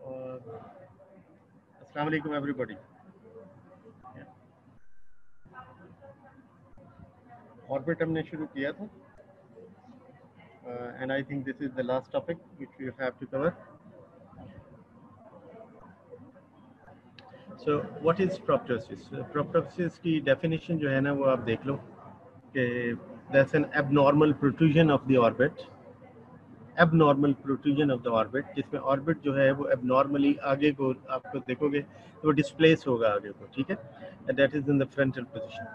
अस्सलाम वालेकुम everybody. Orbit हमने शुरू किया था and I think this is the last topic which we have to cover. So what is proptosis? Proptosis की डेफिनेशन जो है ना वो आप देख लो कि that's an abnormal protrusion of the orbit, abnormal protrusion of the orbit, जिसमें ऑर्बिट जो है वो एबनॉर्मली आगे को आपको देखोगे तो वो डिस्प्लेस होगा आगे को, ठीक है, and that is in the frontal position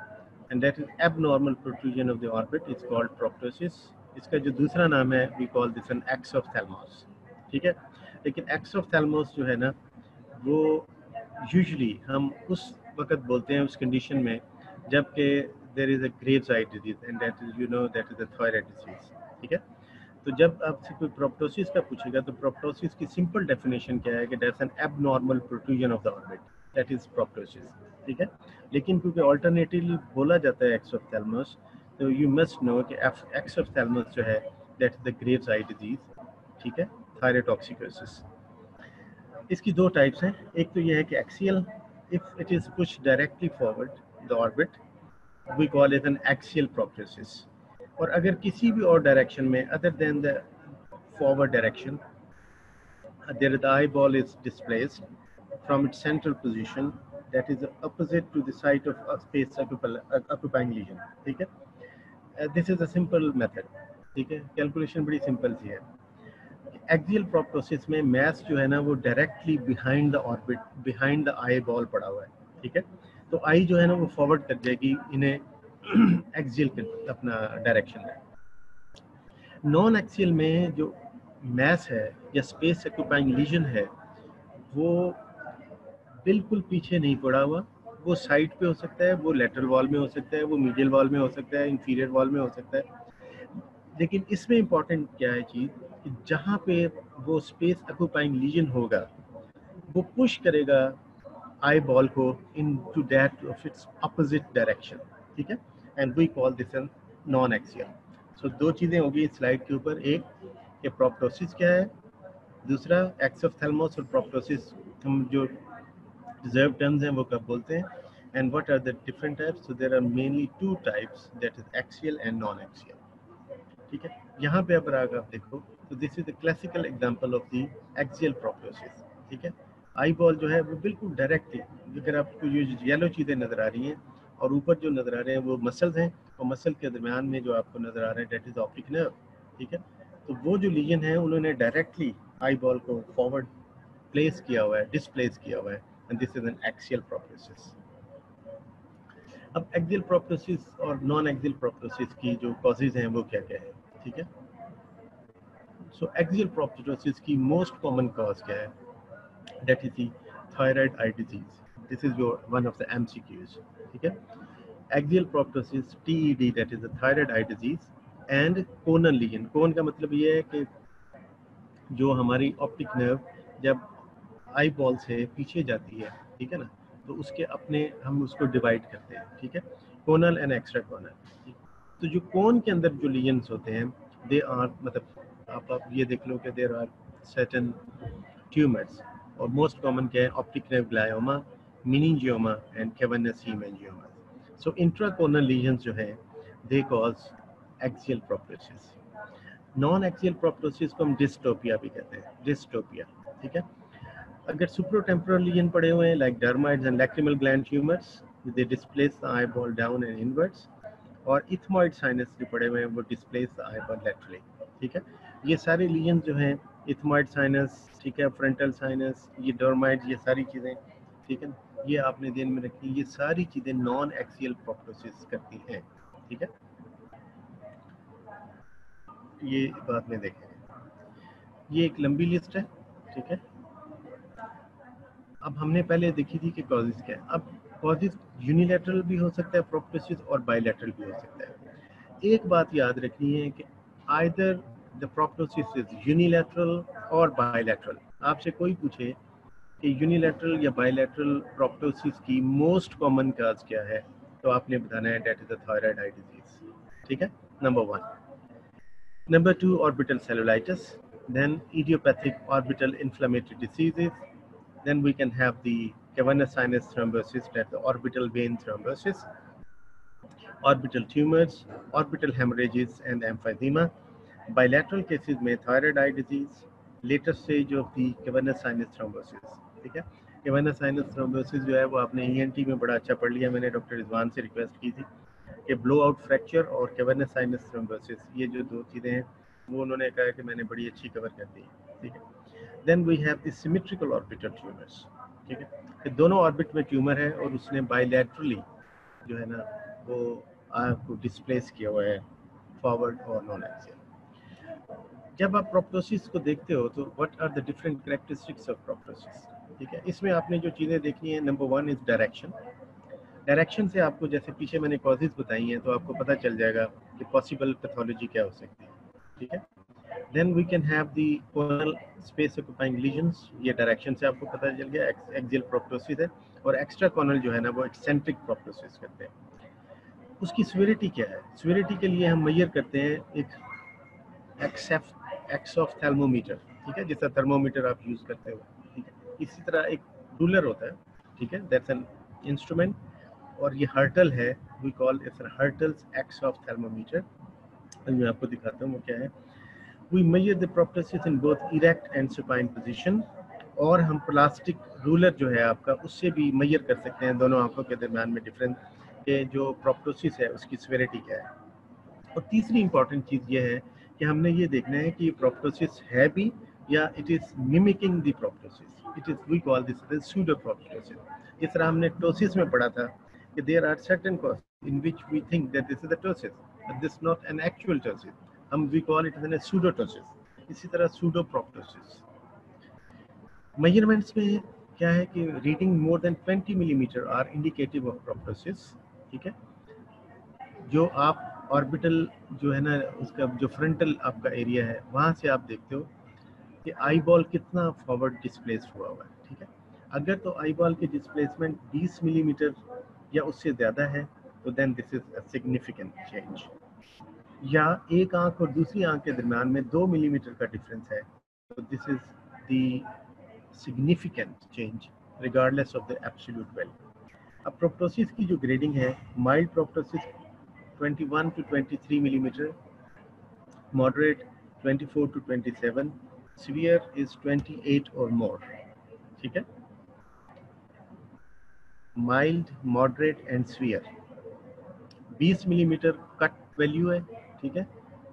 and that is abnormal protrusion of the orbit is called proptosis. इसका जो दूसरा नाम है वी कॉल दिस एन एक्सोप्थेल्मोस, ठीक है। लेकिन एक्सोप्थेल्मोस जो है ना वो यूजुअली हम उस वक्त बोलते हैं उस कंडीशन में जबकि there is a Graves eye disease and that is that is a thyroid disease, ठीक है। तो जब आपसे कोई प्रोप्टोसिस का पूछेगा तो प्रोप्टोसिस की सिंपल डेफिनेशन क्या है कि that's an abnormal protrusion of the orbit, that is proptosis, ठीक है। लेकिन क्योंकि अल्टरनेटिवली बोला जाता है एक्सोप्थेल्मस, तो यू मस्ट नो कि एक्सोप्थेल्मस जो है दैट इज द ग्रेव्स-आई डिजीज, ठीक है, थायरोटॉक्सिकोसिस। इसकी दो टाइप्स हैं, एक तो ये है कि axial, if it is push directly forward the orbit we call it an axial proptosis. और अगर किसी भी और डायरेक्शन में other than the forward direction, there the eyeball is displaced from its central position that is opposite to the site of a space occupying lesion, ठीक है। This is a simple method, ठीक है, calculation बड़ी simple सी है। Axial proptosis में mess जो है ना वो directly behind the orbit, behind the eye ball पड़ा हुआ है, ठीक है। तो आई जो है ना वो फॉरवर्ड कर जाएगी इन्हें एक्सियल अपना डायरेक्शन में। नॉन एक्सियल में जो मैस है या स्पेस ऑक्यूपाइंग लीजन है वो बिल्कुल पीछे नहीं पड़ा हुआ, वो साइड पे हो सकता है, वो लेटरल वॉल में हो सकता है, वो मीडियल वॉल में हो सकता है, इंफीरियर वॉल में हो सकता है। लेकिन इसमें इम्पॉर्टेंट क्या है चीज़ कि जहाँ पे वो स्पेस ऑक्यूपाइंग लीजन होगा वो पुश करेगा आई बॉल को into that of its opposite direction, ठीक है, and we call this an non axial. So दो चीज़ें होगी इस स्लाइड के ऊपर, एक कि प्रोप्टोसिस क्या है, दूसरा एक्सोप्थेल्मोस और प्रोप्टोसिस हम जो रिजर्व टर्म्स हैं वो कब बोलते हैं, and what are the different types. So there are mainly two types, that is axial and non axial, ठीक है। यहाँ पे अगर आप देखो तो this is the classical example of the axial proptosis, ठीक है। आई बॉल जो है वो बिल्कुल डायरेक्टली, अगर आपको ये येलो चीज़ें नज़र आ रही हैं और ऊपर जो नज़र आ रहे हैं वो मसल्स हैं और मसल के दरमियान में जो आपको नज़र आ रहा है दैट इज ऑप्टिक नर्व, ठीक है। तो वो जो लीजन है उन्होंने डायरेक्टली आई बॉल को फॉरवर्ड प्लेस किया हुआ है, डिस्प्लेस किया हुआ है, and this is N axial proptosis. अब एक्सियल प्रोप्टोसिस और नॉन एक्सियल प्रोप्टोसिस की जो कॉजेज हैं वो क्या क्या है, ठीक है। सो एक्सियल प्रोप्टोसिस की मोस्ट कॉमन कॉज क्या है, that is the thyroid eye disease. This is your one of the MCQs, ठीक है। Axial proptosis TED, that is the thyroid eye disease, and conal lesion. Cone का मतलब ये है कि जो हमारी ऑप्टिक नर्व जब आई बॉल से पीछे जाती है, ठीक है ना, तो उसके अपने हम उसको डिवाइड करते हैं, ठीक है, कोनल एंड एक्स्ट्रा कोनल। तो जो कोन के अंदर जो लीजन्स होते हैं दे आर, मतलब आप ये देख लो कि देर आर सर्टेन ट्यूमर्स, और मोस्ट कॉमन क्या है, optic nerve glioma, meningioma and cavernous hemangioma. So intraconal lesions जो है they cause axial proptosis. Non axial proptosis को हम डिस्टोपिया भी कहते हैं, डिस्टोपिया, ठीक है। अगर सुप्रोटेम्पोरल लीजन पड़े हुए हैं like dermoids and lacrimal gland tumours they displace the eye ball down and inwards, और इथमॉइड साइनस जो पड़े हुए हैं वो displace the eye ball laterally, ठीक है। ये सारे लीजन जो हैं इथमॉइड साइनस, ठीक है, फ्रंटल साइनस, ये डर्माइड्स, ये सारी चीज़ें, ठीक है, ये आपने ध्यान में रखी, ये सारी चीज़ें नॉन एक्सियल प्रोप्टोसिस करती हैं, ठीक है। ये बात में देखें, ये एक लंबी लिस्ट है, ठीक है। अब हमने पहले देखी थी कि कॉजेज क्या है। अब कॉजेज यूनिलैटरल भी हो सकता है प्रोप्टोसिस और बायलैटरल भी हो सकता है। एक बात याद रखनी है कि either the proptosis is unilateral और बायलैटरल। आपसे कोई पूछे कि यूनिलैटरल या बायलैटरल प्रोप्टोसिस की मोस्ट कॉमन काज क्या है, तो आपने बताना है that is the thyroid eye disease, ठीक है, number 1। Number 2 orbital cellulitis, then idiopathic orbital inflammatory diseases, then we can have the cavernous sinus thrombosis, that's the orbital vein thrombosis, orbital tumors, orbital hemorrhages and emphysema. Bilateral cases में thyroid eye disease, later stage of the cavernous sinus thrombosis. ठीक है, cavernous sinus thrombosis जो है वो आपने ENT में बड़ा अच्छा पढ़ लिया, मैंने डॉक्टर रिजवान से रिक्वेस्ट की थी कि ब्लो आउट फ्रैक्चर और cavernous sinus thrombosis ये जो दो चीज़ें हैं वो उन्होंने कहा कि मैंने बड़ी अच्छी कवर कर दी है, ठीक है। Then we have the symmetrical orbital tumours, ठीक है, कि दोनों ऑर्बिट में ट्यूमर है और उसने बायलैटरली जो है ना वो आँख को डिस्प्लेस किया हुआ है फॉरवर्ड और नॉन एक्सियल। जब आप प्रोप्टोसिस को देखते हो तो what are the different characteristics of proptosis, ठीक है। इसमें आपने जो चीज़ें देखनी है, नंबर 1 इज डायरेक्शन। डायरेक्शन से आपको जैसे पीछे मैंने कॉजेज बताई हैं तो आपको पता चल जाएगा कि पॉसिबल पैथोलॉजी क्या हो सकती है, ठीक है। Then we can have the conal space occupying lesions, ये डायरेक्शन से आपको पता चल गया एक्सियल प्रोप्टोसिस है, और एक्स्ट्रा कोनल जो है ना वो एक्सेंट्रिक प्रोप्टोसिस करते हैं। उसकी सिविरिटी क्या है? सिविरिटी के लिए हम मेजर करते हैं एक एक्सोफ्थैल्मोमीटर, ठीक है, जैसा थर्मोमीटर आप यूज़ करते हो, ठीक है। इसी तरह एक रूलर होता है, ठीक है, दैट्स एन इंस्ट्रूमेंट, और ये हर्टल है, we call it Hertel's exophthalmometer. मैं आपको दिखाता हूँ वो क्या है। We measure the proptosis in both erect and supine position, और हम प्लास्टिक रूलर जो है आपका उससे भी मेजर कर सकते हैं दोनों आंखों के दरमियान में डिफरेंस के जो प्रोप्टोसिस है उसकी सिविरिटी क्या है। और तीसरी इंपॉर्टेंट चीज़ ये है कि हमने ये देखना है कि प्रोप्टोसिस है भी या it is mimicking the proptosis, it is we call this pseudo proptosis. जिस तरह हमने टोसिस में पढ़ा था कि there are certain causes in which we think that this is the ptosis but this not an actual ptosis, हम we call it an pseudo ptosis. इसी तरह सूडो प्रोप्टोसिस मेजरमेंट्स में क्या है कि reading more than 20 millimetre are indicative of proptosis, ठीक है। जो आप ऑर्बिटल जो है ना उसका जो फ्रंटल आपका एरिया है वहाँ से आप देखते हो कि आई बॉल कितना फॉरवर्ड डिस्प्लेस हुआ हुआ है, ठीक है। अगर तो आई बॉल की डिस्प्लेसमेंट 20 मिलीमीटर या उससे ज़्यादा है तो then this is a significant change, या एक आंख और दूसरी आंख के दरम्यान में 2 मिलीमीटर का डिफरेंस है तो this is the significant change regardless of the absolute value. अब प्रोप्टोसिस की जो ग्रेडिंग है, mild proptosis 21 to 23 millimeter, moderate 24 to 27, severe is 28 or more, ठीक है। Mild, moderate and severe 20 millimetre cut value है, ठीक है,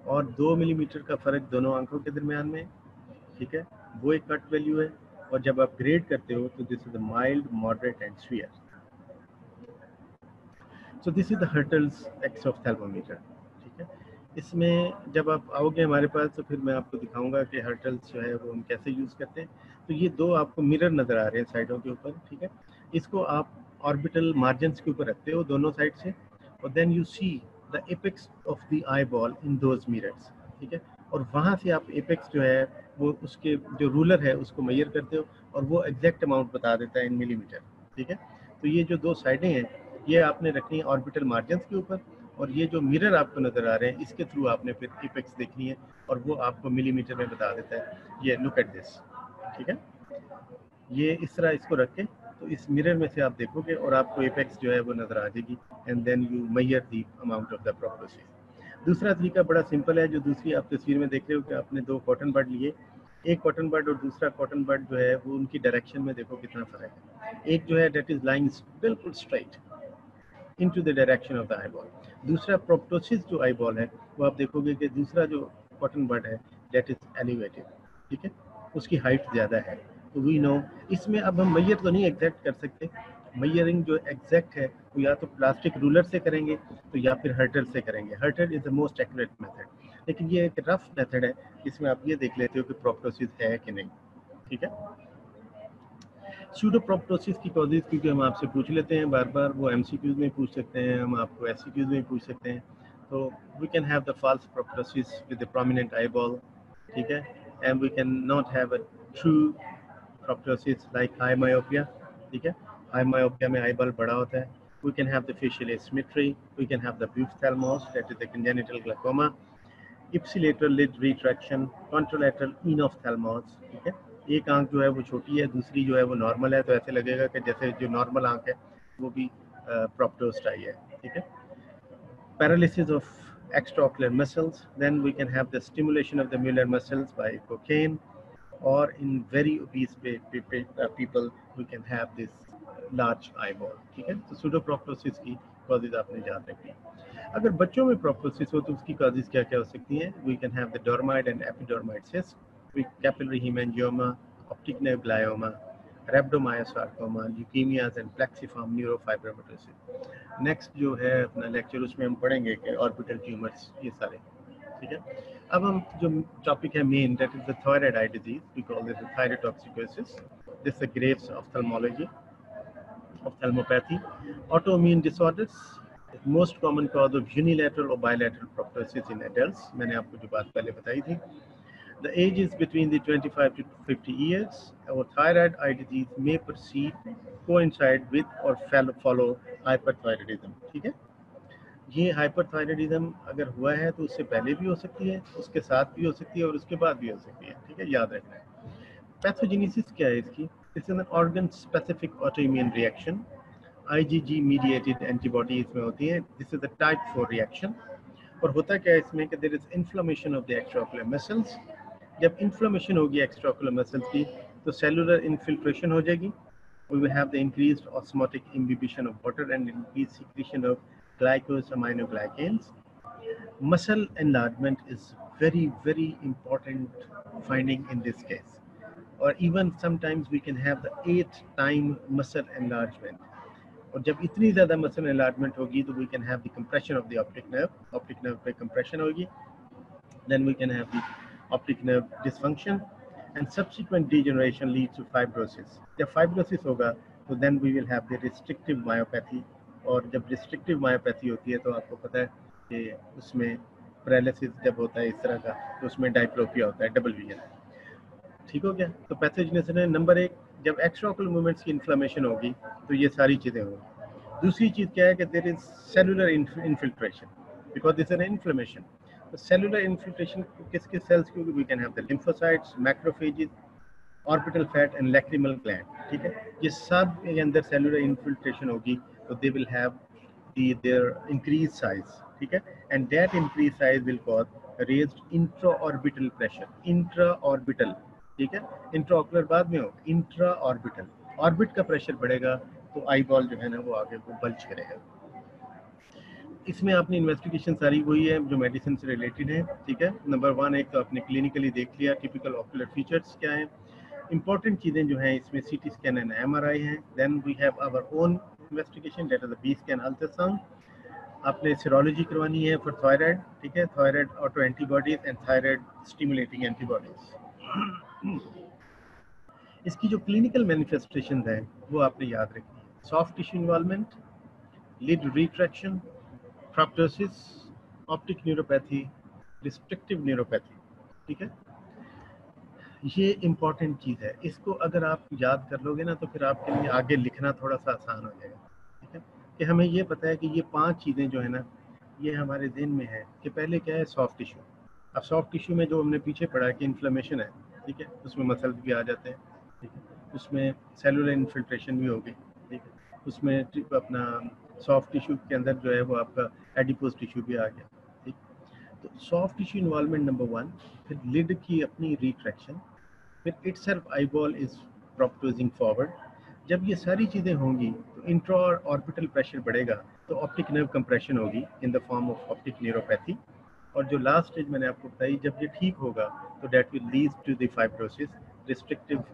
और 2 मिलीमीटर का फर्क दोनों आंखों के दरमियान में, ठीक है, वो एक कट वैल्यू है। और जब आप ग्रेड करते हो तो this is the mild, moderate and severe. So this is the Hertel's exophthalmometer, ठीक है। इसमें जब आप आओगे हमारे पास तो फिर मैं आपको दिखाऊंगा कि हर्टल्स जो है वो हम कैसे यूज़ करते हैं। तो ये दो आपको मिरर नज़र आ रहे हैं साइडों के ऊपर, ठीक है। इसको आप ऑर्बिटल मार्जिन्स के ऊपर रखते हो दोनों साइड से, और then you see the apex of the I ball in those mirrors, ठीक है। और वहाँ से आप एपेक्स जो है वो उसके जो रूलर है उसको मेजर करते हो और वो एग्जैक्ट अमाउंट बता देता है इन मिलीमीटर, ठीक है। तो ये जो दो साइडें हैं ये आपने रखनी है ऑर्बिटल मार्जिन्स के ऊपर, और ये जो मिरर आपको नज़र आ रहे हैं इसके थ्रू आपने फिर एपेक्स देखनी है और वो आपको मिलीमीटर में बता देता है। ये लुक एट दिस, ठीक है। ये इस तरह इसको रख के तो इस मिरर में से आप देखोगे और आपको एपेक्स जो है वो नज़र आ जाएगी, and then you measure the amount of the proptosis. दूसरा तरीका बड़ा सिंपल है, जो दूसरी आप तस्वीर में देख रहे हो कि आपने दो कॉटन बड लिए, एक कॉटन बड और दूसरा कॉटन बड जो है वो उनकी डायरेक्शन में देखो कितना फ़र्क है। एक जो है डेट इज़ लाइंग बिल्कुल straight into the direction of the eyeball, दूसरा प्रोप्टोसिस जो आईबॉल है वो आप देखोगे कि दूसरा जो कॉटन बड है दैट इज एलिवेटेड, ठीक है, उसकी हाइट ज़्यादा है। तो वी नो इसमें अब हम मैयर तो नहीं एग्जैक्ट कर सकते, मैयरिंग जो एग्जैक्ट है वो या तो प्लास्टिक रूलर से करेंगे तो या फिर हर्टल से करेंगे। Hurtle is the most accurate method, लेकिन ये एक रफ मेथड है जिसमें आप ये देख लेते हो कि प्रोप्टोसिस है कि नहीं, ठीक है। सूडोप्रोप्टोसिस की कॉजेज क्योंकि हम आपसे पूछ लेते हैं बार बार, वो एमसीक्यूज में पूछ सकते हैं, हम आपको एससीक्यूज में पूछ सकते हैं। तो we can have the false proptosis with the prominent eyeball, ठीक है, and we can not have a true proptosis like high myopia, ठीक है। हाई मायोपिया में आईबॉल बड़ा होता है। We can have the facial asymmetry, we can have the buphtalmos, that is the congenital glaucoma, ipsilateral lid retraction, contralateral enophthalmos, ठीक है। एक आंख जो है वो छोटी है, दूसरी जो है वो नॉर्मल है, तो ऐसे लगेगा कि जैसे जो नॉर्मल आंख है वो भी प्रोप्टोस्टाई है, ठीक है। Paralysis of extraocular muscles, then we can have the stimulation of the mular muscles by cocaine, or in very obese people we can have this large eyeball, ठीक है। तो pseudoproctosis की causes आपने याद रखी। अगर बच्चों में प्रोक्टोसिस हो तो उसकी causes क्या क्या हो सकती हैं? We can have the dermoid and epidermoid cyst, with capillary hemangioma, optic nerve glioma, rhabdomyosarcoma, leukemias and plexiform neurofibromatosis। Next जो है अपना लेक्चर उसमें हम पढ़ेंगे कि ऑर्बिटल ट्यूमर्स ये सारे, ठीक है। अब हम जो टॉपिक है main, that is the thyroid eye disease, we call this thyrotoxicosis, this the Graves ophthalmology, ophthalmopathy, autoimmune disorders, most common cause of unilateral or bilateral proptosis in adults, मैंने आपको जो बात पहले बताई थी। The age is between the 25 to 50 years. Our thyroid eye disease may proceed, coincide with or follow hyperthyroidism, ठीक है। ये हाइपरथायराइडिज्म अगर हुआ है तो उससे पहले भी हो सकती है, उसके साथ भी हो सकती है और उसके बाद भी हो सकती है, ठीक है, याद रखना है। पैथोजेनेसिस क्या है इसकी? It's an organ specific autoimmune reaction, IgG mediated antibody इसमें होती है, this is the type 4 reaction. और होता क्या है इसमें कि there is inflammation of the extraocular muscles. जब इन्फ्लेमेशन होगी एक्स्ट्राओकुलर मसल्स की तो सेलुलर इन्फिल्ट्रेशन हो जाएगी, we will have the increased osmotic imbibition of water and increased secretion of glycosaminoglycans. Muscle enlargement is very important finding in this case, or even sometimes we can have the 8-time muscle enlargement. और जब इतनी ज़्यादा muscle enlargement होगी तो we can have the compression of the optic nerve पे compression होगी, then we can have the optic nerve dysfunction and subsequent degeneration leads to fibrosis. जब fibrosis होगा तो then we will have the restrictive myopathy, और जब restrictive myopathy होती है तो आपको पता है कि उसमें पैरालिसिस जब होता है इस तरह का तो उसमें डायप्लोपिया होता है, डबल विजन, ठीक हो गया। तो पैथोजेनेसिस में नंबर एक, जब एक्स्ट्राओकुलर मूवमेंट्स की इन्फ्लेमेशन होगी तो ये सारी चीज़ें होंगी। दूसरी चीज़ क्या है कि there is cellular infiltration, because this an inflammation. तो सेलुलर इन्फिल्ट्रेशन किस किस सेल्स की होगी? We can have the lymphocytes, macrophages, orbital fat and lacrimal gland, ठीक है। ये सब के अंदर सेलुलर इन्फिल्ट्रेशन होगी तो they will have their increase size, ठीक है, and that increase size will cause raised intra orbital pressure, intra orbital, ठीक है। इंट्राऑकुलर बाद में हो, इंट्रा ऑर्बिटल, ऑर्बिट का प्रेशर बढ़ेगा तो आई बॉल जो है ना वो आगे को बल्ज करेगा। इसमें आपने इन्वेस्टिगेशन सारी वही है जो मेडिसिन से रिलेटेड है, ठीक है। नंबर 1 एक तो आपने क्लिनिकली देख लिया, टिपिकल ऑक्यूलर फीचर्स क्या हैं, इंपॉर्टेंट चीज़ें जो हैं इसमें सीटी स्कैन एंड MRI हैं। Then we have our own investigation that is the B scan ultrasound. आपने सीरोलॉजी करवानी है फॉर थायराइड, ठीक है, thyroid auto antibodies and thyroid stimulating antibodies. इसकी जो क्लिनिकल मैनिफेस्टेशन है वो आपने याद रखनी है, soft tissue involvement, lid retraction, proptosis, optic neuropathy, restrictive neuropathy, ठीक है। ये इंपॉर्टेंट चीज़ है, इसको अगर आप याद कर लोगे ना तो फिर आपके लिए आगे लिखना थोड़ा सा आसान हो जाएगा, ठीक है। कि हमें ये पता है कि ये 5 चीज़ें जो है ना ये हमारे दिन में है कि पहले क्या है सॉफ्ट टिश्यू। अब सॉफ्ट टिश्यू में जो हमने पीछे पढ़ा कि इन्फ्लेमेशन है, ठीक है, उसमें मसल्स भी आ जाते हैं, ठीक है, उसमें सेलुलर इन्फिल्ट्रेशन भी होगी, ठीक है, उसमें अपना सॉफ्ट टिश्यू के अंदर जो है वो आपका एडिपोज टिश्यू भी आ गया, ठीक। तो सॉफ्ट टिश्यू इन्वॉल्वमेंट नंबर 1, फिर लिड की अपनी रिट्रैक्शन, फिर इटसेल्फ आईबॉल इज प्रोप्टोजिंग फॉरवर्ड। जब ये सारी चीज़ें होंगी तो इंट्रा ऑर्बिटल प्रेशर बढ़ेगा तो ऑप्टिक नर्व कंप्रेशन होगी in the form of optic neuropathy. और जो लास्ट स्टेज मैंने आपको बताई, जब ये ठीक होगा तो that will lead to the fibrosis, restrictive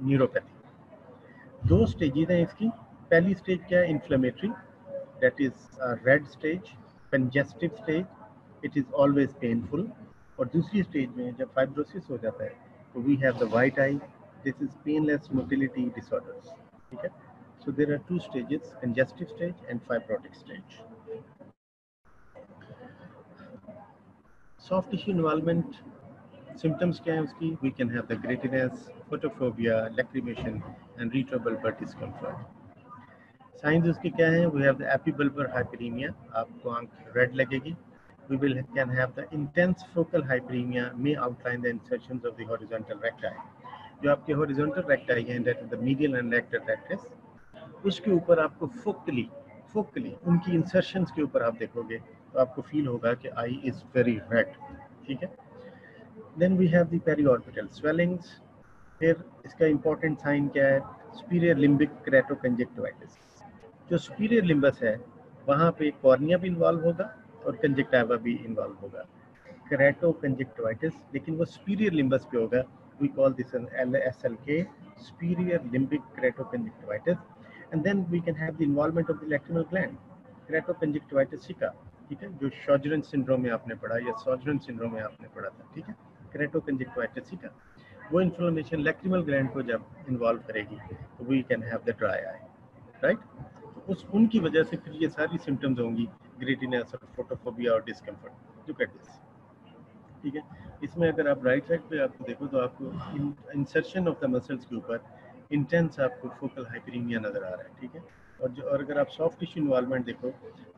neuropathy. 2 stages हैं इसकी। पहली स्टेज क्या है? Inflammatory, that is red stage, congestive stage, it is always painful. और दूसरी स्टेज में जब फाइब्रोसिस हो जाता है तो we have the white eye, this is painless motility disorders, ठीक है। So there are 2 stages, congestive stage and fibrotic stage. Soft tissue involvement symptoms क्या है उसकी? We can have the grittiness, photophobia, lacrimation and retrobulbar discomfort. Signs उसके क्या है? We have the epibulbar hyperaemia, आपको आंख रेड लगेगी, we will can have the intense focal hyperemia may outline the insertions of the horizontal recti. जो आपके horizontal recti हैं, that is the medial and rectus rectus, उसके ऊपर आपको फोकली उनकी इंसर्शंस के ऊपर आप देखोगे तो आपको फील होगा कि आई इज वेरी रेड, ठीक है. Then we have the periorbital swellings. फिर इसका इंपॉर्टेंट साइन क्या है? Superior limbic keratoconjunctivitis. जो सुपीरियर लिम्बस है वहाँ पे कॉर्निया भी इन्वॉल्व होगा और कंजक्टिवा भी इन्वॉल्व होगा. केराटोकंजक्टिवाइटिस, लेकिन वो सुपीरियर लिम्बस पे होगा. We call this an SLK, superior limbic keratoconjunctivitis. And then we can have the involvement of the lacrimal gland, keratoconjunctivitis sicca, ठीक है, जो शॉजरन सिंड्रोम में आपने पढ़ा या सॉजरन सिंड्रोम में आपने पढ़ा था, ठीक है. केराटोकंजक्टिवाइटिस सिक्का, वो इन्फ्लेमेशन लैक्रिमल ग्लैंड को जब इन्वॉल्व करेगी तो we can have the dry eye, right. तो उस उनकी वजह से फिर ये सारी सिम्टम्स होंगी, ग्रेटिनेस और फोटोफोबिया और डिस्कम्फर्ट. लुक एट दिस, ठीक है. इसमें अगर आप राइट साइड पे आपको देखो तो आपको इंसर्शन ऑफ द मसल्स के ऊपर इंटेंस आपको फोकल हाइपरीमिया नज़र आ रहा है, ठीक है. और अगर आप सॉफ्ट टिश्यू इन्वॉल्वमेंट देखो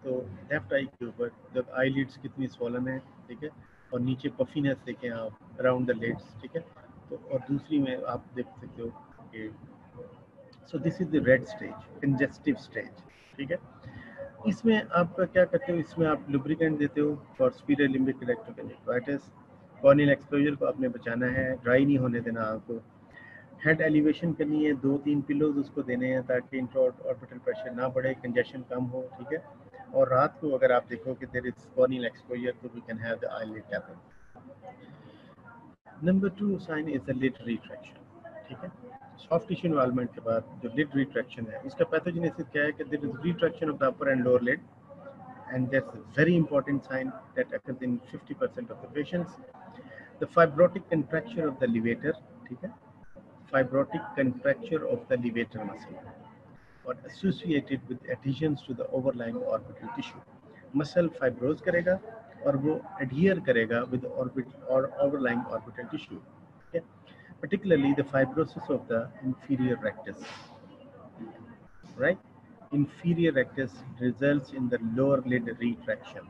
तो लेफ्ट आई के ऊपर जब आई लिड्स कितनी स्वॉलन है, ठीक है, और नीचे पफीनेस देखें आप अराउंड द लिड्स, ठीक है. तो और दूसरी में आप देख सकते हो कि सो this is the red stage, congestive stage, ठीक है. इसमें आप क्या करते हो? इसमें आप लुब्रिकेंट देते हो for superior limbic keratoconjunctivitis. Corneal exposure को आपने बचाना है, ड्राई नहीं होने देना आपको. हेड एलिवेशन करनी है, 2-3 पिलोज उसको देने हैं ताकि इंट्रा-ऑर्बिटल प्रेशर ना बढ़े, कंजेशन कम हो, ठीक है. और रात को अगर आप देखो कि देयर इज कॉर्नियल एक्सपोजर तो we can have the eyelid taping. Number 2 sign is the lid retraction, ठीक है. सॉफ्ट टिश्यू इन्वॉल्वमेंट के बाद जो लिड रिट्रैक्शन है उसका पैथोजेनेसिस क्या है कि there is retraction of the upper and lower lid, and that's a very important sign that occurs in 50% of the patients. The fibrotic contracture of the levator, ठीक है, fibrotic contracture of the levator muscle or associated with adhesions to the overlying orbital tissue. Muscle fibrose करेगा और वो adhere करेगा with the overlying orbital tissue, okay? Particularly the fibrosis of the inferior rectus, right? Inferior rectus results in the lower lid retraction.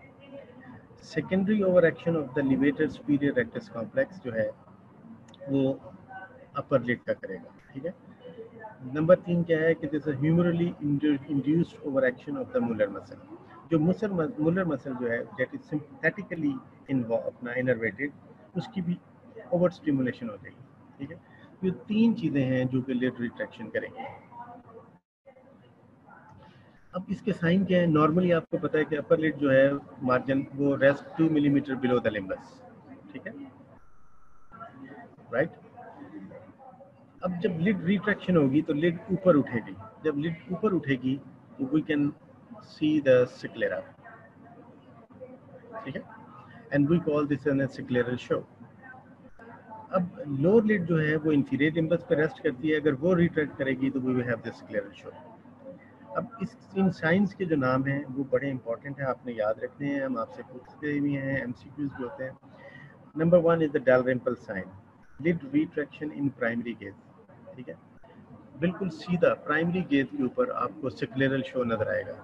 Secondary overaction of the levator superior rectus complex जो है वो अपर lid का करेगा, ठीक है. Number 3 क्या है कि जैसे humorally induced overaction of the Muller muscle. जो मुलर मसल जो है दैट इज सिंपैथेटिकली अपना इनर्वेटेड, उसकी भी ओवर स्टिमुलेशन हो जाएगी, ठीक है. ये 3 चीज़ें हैं जो कि लिड रिट्रैक्शन करेंगे. अब इसके साइन क्या है? नॉर्मली आपको पता है कि अपर लिड जो है मार्जिन वो rest 2 millimetre below the limbus, ठीक है, राइट. अब जब लिड रिट्रैक्शन होगी तो लिड ऊपर उठेगी. जब लिड ऊपर उठेगी तो we can see the sclera, ठीक है, and we call this an scleral show. अब लोअर लिड जो है वो इंफीरियर लिम्बस पे रेस्ट करती है, अगर वो रिट्रैक्ट करेगी तो we will have the scleral show. अब इन साइंस के जो नाम हैं वो बड़े इंपॉर्टेंट हैं, आपने याद रखने हैं. हम आपसे पूछते भी हैं, MCQs भी होते हैं. Number 1 is the Dalrymple sign, lid retraction in primary gaze, ठीक है. बिल्कुल सीधा प्राइमरी गेज के ऊपर आपको सिक्लेरल शो नजर आएगा,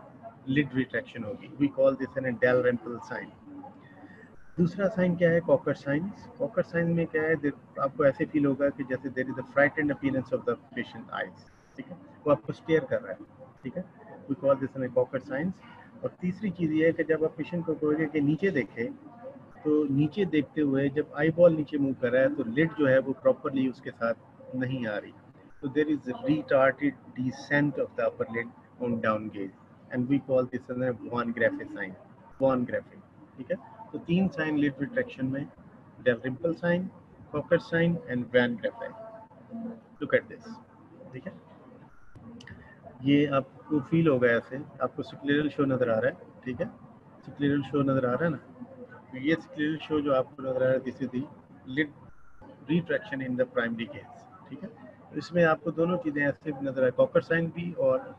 लिड रिट्रैक्शन होगी. We call this an Dalrymple sign. दूसरा साइन क्या है? Cocker science. कॉकर साइन में क्या है? आपको ऐसे फील होगा कि जैसे there is a frightened appearance of the patient eyes, ठीक है, वो आपको स्टेयर कर रहा है, ठीक है. We call this an Kocher signs. और तीसरी चीज़ ये है कि जब आप पेशेंट को कहोगे कि नीचे देखें तो नीचे देखते हुए जब आई बॉल नीचे मूव कर रहा है तो लिड जो है वो प्रॉपरली उसके साथ नहीं आ रही, तो there is retarded descent of the upper lid on down gaze, and we call this an von Graefe sign, von Graefe, ठीक है. तो 3 साइन लिड रिट्रैक्शन में, Dalrymple sign, Kocher sign and von Graefe. Look at this, ठीक है. ये आपको feel होगा ऐसे, आपको सिक्लेरल शो नज़र आ रहा है, ठीक है, सिक्लेरल शो नज़र आ रहा है ना. तो ये सिक्लेरल शो जो आपको नज़र आ रहा है this is the lid retraction in the primary case, ठीक है. तो इसमें आपको दोनों चीज़ें ऐसे नज़र आए, कॉकर साइन भी और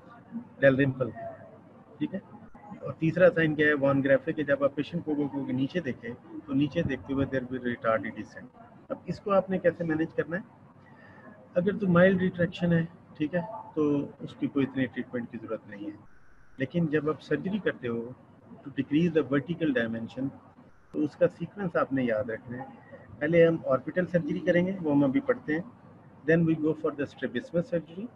डालरिम्पल, ठीक है. और तीसरा साइन क्या है? वॉन ग्राफे, कि जब आप पेशेंट को नीचे देखें तो नीचे देखते हुए देयर विल रिटार्डेड डिसेंट. अब इसको आपने कैसे मैनेज करना है? अगर तो माइल्ड रिट्रैक्शन है, ठीक है, तो उसकी कोई इतनी ट्रीटमेंट की ज़रूरत नहीं है. लेकिन जब आप सर्जरी करते हो to decrease the vertical dimension, तो उसका सीक्वेंस आपने याद रखना है। पहले हम ऑर्बिटल सर्जरी करेंगे, वो हम अभी पढ़ते हैं, then we go for the strabismus surgery,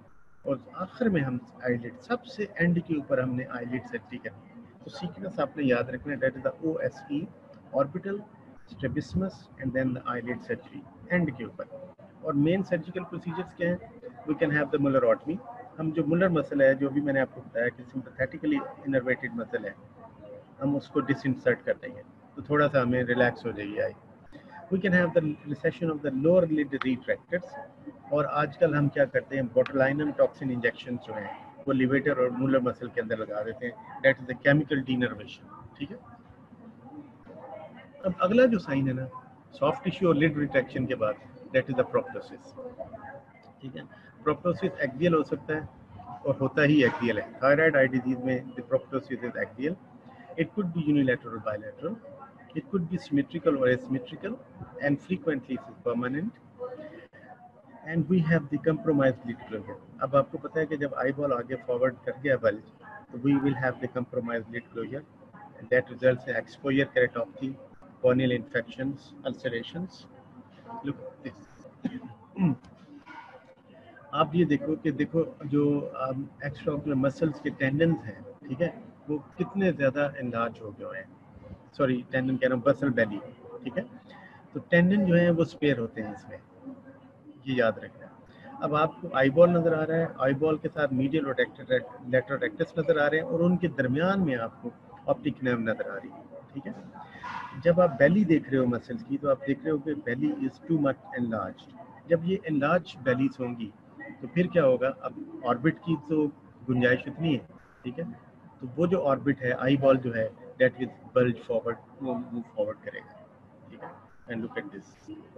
और आखिर में हम आईलिड, सबसे एंड के ऊपर हमने आईलिड सर्जरी करनी है। तो सीक्वेंस आपने याद रखना है, that is the OSE, orbital, strabismus and then the eyelid surgery and के ऊपर। और मेन सर्जिकल प्रोसीजर्स क्या हैं? We can have the Mullerotomy. हम जो मुलर मसल है, जो भी मैंने आपको बताया कि सिंपैथेटिकली इनर्वेटेड मसल है, हम उसको डिसइंसर्ट कर देंगे, तो थोड़ा सा हमें रिलैक्स हो जाएगी eye. We can have the recession of the lower lid retractors, और आजकल हम क्या करते हैं, बोटुलिनम टॉक्सिन इंजेक्शन जो हैं वो लिवेटर और मूलर मसल के अंदर लगा देते हैं, that is the chemical denervation. ठीक है। अब अगला जो साइन है ना, सॉफ्ट टिश्यू और लिड रिट्रैक्शन के बाद, दैट इज द प्रोप्टोसिस। ठीक है। प्रोप्टोसिस एक्सियल हो सकता है और होता ही एक्सियल है। थायराइड आई डिजीज में the proptosis is axial. It could be unilateral or bilateral. It could be symmetrical or asymmetrical, and frequently it is permanent. And we have the compromised lid closure. अब आपको पता है कि जब eye ball आगे forward कर गया bulge, तो we will have the compromised lid closure, and that results in exposure keratopathy, corneal infections, ulcerations. Look at this. आप ये देखो कि देखो जो एक्स्ट्रा ऑक्यूलर मसल्स के टेंडन्स हैं, ठीक है, वो कितने ज़्यादा एनलार्ज हो गए हैं। सॉरी, टेंडन कह रहा हूँ, बसल बेली। ठीक है। तो टेंडन जो है वो स्पेयर होते हैं इसमें, ये याद रखना। अब आपको आई बॉल नज़र आ रहा है, आई बॉल के साथ मीडियल और लेटरल रेक्टस नज़र आ रहे हैं, और उनके दरमियान में आपको ऑप्टिक नर्व नज़र आ रही है। ठीक है। जब आप बेली देख रहे हो मसल्स की, तो आप देख रहे हो कि बेली इज़ टू मच एनलार्ज्ड। जब ये एनलार्ज बेलीज होंगी, तो फिर क्या होगा, अब ऑर्बिट की तो गुंजाइश इतनी है। ठीक है। तो वो जो ऑर्बिट है, आई बॉल जो है, दैट विल बल्ज फॉरवर्ड, वो मूव फॉरवर्ड करेगा। ठीक है। एंड लुक एट दिस,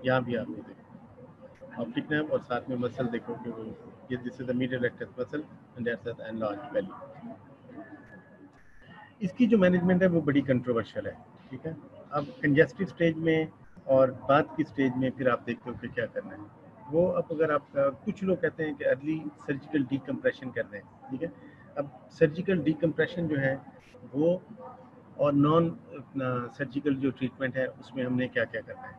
यहाँ भी आपने देखो ऑप्टिक नर्व और साथ में मसल देखो कि वो, ये this is the medial rectus muscle and that's the enlarged belly. इसकी जो मैनेजमेंट है वो बड़ी कंट्रोवर्शियल है। ठीक है। अब कंजेस्टिव स्टेज में और बाद की स्टेज में फिर आप देखते हो कि क्या करना है। वो अब अगर आप, कुछ लोग कहते हैं कि अर्ली सर्जिकल डीकम्प्रेशन कर दें। ठीक है। अब सर्जिकल डीकम्प्रेशन जो है वो, और नॉन सर्जिकल जो ट्रीटमेंट है, उसमें हमने क्या क्या करना है।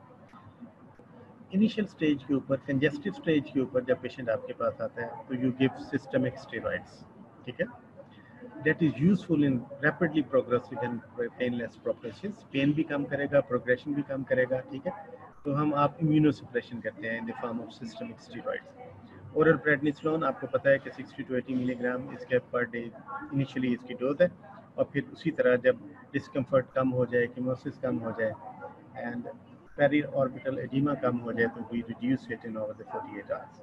इनिशियल स्टेज के ऊपर, कंजेस्टिव स्टेज के ऊपर जब पेशेंट आपके पास आता है, तो यू गिव सिस्टमिक स्टेरॉइड्स। ठीक है। That is useful in rapidly progressive and painless proptosis. Pain भी कम करेगा, प्रोग्रेशन भी कम करेगा। ठीक है। तो हम आप इम्यूनोसप्रेशन करते हैं in the form of systemic steroids. Oral prednisolone आपको पता है कि 60 to 80 मिलीग्राम इसके पर डे इनिशियली इसकी डोज है, और फिर उसी तरह जब डिस्कम्फर्ट कम हो जाए, कीमोसिस कम हो जाए, एंड पेरी ऑर्बिटल एडिमा कम हो जाए, तो we reduce it in over the 48 hours.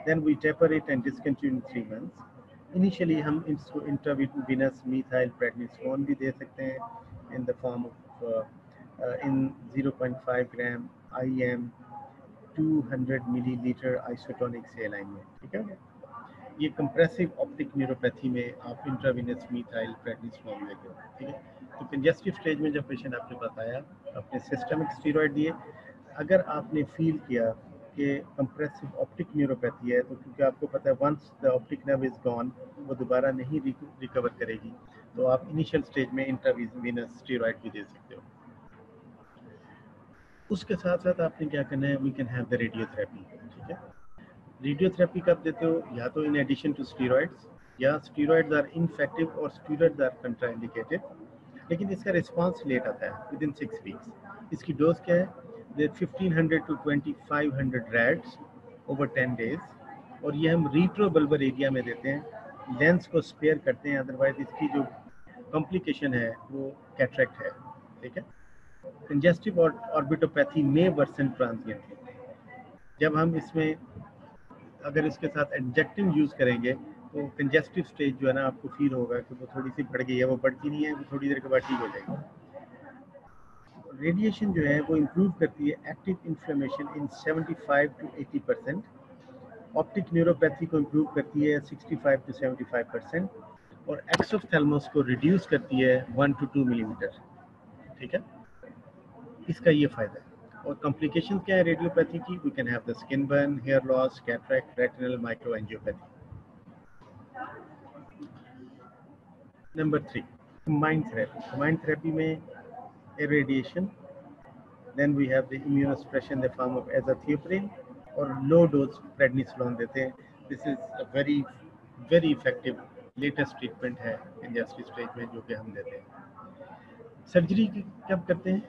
Then we taper it and discontinue in 3 months. Initially हम इसको इंट्रावीनस मीथाइल प्रेडनिसोलोन भी दे सकते हैं in the form of in 0.5 gram IM 200 millilitre isotonic सेलाइन में। ठीक है। ये कंप्रेसिव ऑप्टिक न्यूरोपैथी में आप इंट्रावीनस मीथाइल प्रेडनिसोलोन देते हो। ठीक है। तो कंजेस्टिव स्टेज में जब पेशेंट आपके पास आया, आपने सिस्टमिक स्टीरॉयड दिए। अगर आपने फील किया कि कंप्रेसिव ऑप्टिक न्यूरोपैथी है, तो क्योंकि आपको पता है once the optic nerve is gone, वो दोबारा नहीं रिकवर करेगी, तो आप इनिशियल स्टेज में इंट्रावीनस स्टीरॉयड भी दे सकते हो। उसके साथ साथ आपने क्या करना है, we can have the radiotherapy. ठीक है। रेडियोथेरेपी कब देते हो, या तो इन एडिशन टू स्टीरॉयड्स, या स्टीरॉयड्स आर इनफेक्टिव और स्टीरॉयड्स आर कंट्राइंडिकेटेड, लेकिन इसका रिस्पांस लेट आता है, विद इन 6 वीक्स। इसकी डोज क्या है, 1500 to 2500 रैड्स ओवर 10 डेज, और ये हम रीट्रोबल्बर एरिया में देते हैं, लेंस को स्पेयर करते हैं, अदरवाइज इसकी जो कॉम्प्लिकेशन है वो कैटरेक्ट है। ठीक है। कंजेस्टिव ऑर्बिटोपैथी में वर्सन ट्रांजिएंटली। जब हम इसमें अगर इसके साथ एडजेक्टिव यूज़ करेंगे, तो कंजेस्टिव स्टेज जो है ना, आपको फील होगा कि वो थोड़ी सी बढ़ गई है, वो बढ़ती नहीं है, वो थोड़ी देर के बाद ठीक हो जाएगी। रेडिएशन जो है वो इम्प्रूव करती है active inflammation in 75 to 80%। Optic neuropathy को इम्प्रूव करती है 65 to 75%, और एक्सोफ्थेल्मोस को रिड्यूस करती है 1 to 2 मिलीमीटर। ठीक है। इसका ये फ़ायदा है। और कॉम्प्लिकेशन क्या है रेडियोपैथी की, we can have the skin burn, hair loss, cataract, retinal microangiopathy. Number 3, combined therapy. Combined therapy में irradiation. Then we have the immunosuppression in the form of azathioprine और low dose prednisolone देते हैं. This is a very effective latest treatment है congestive stage में जो कि हम देते हैं. सर्जरी कब करते हैं?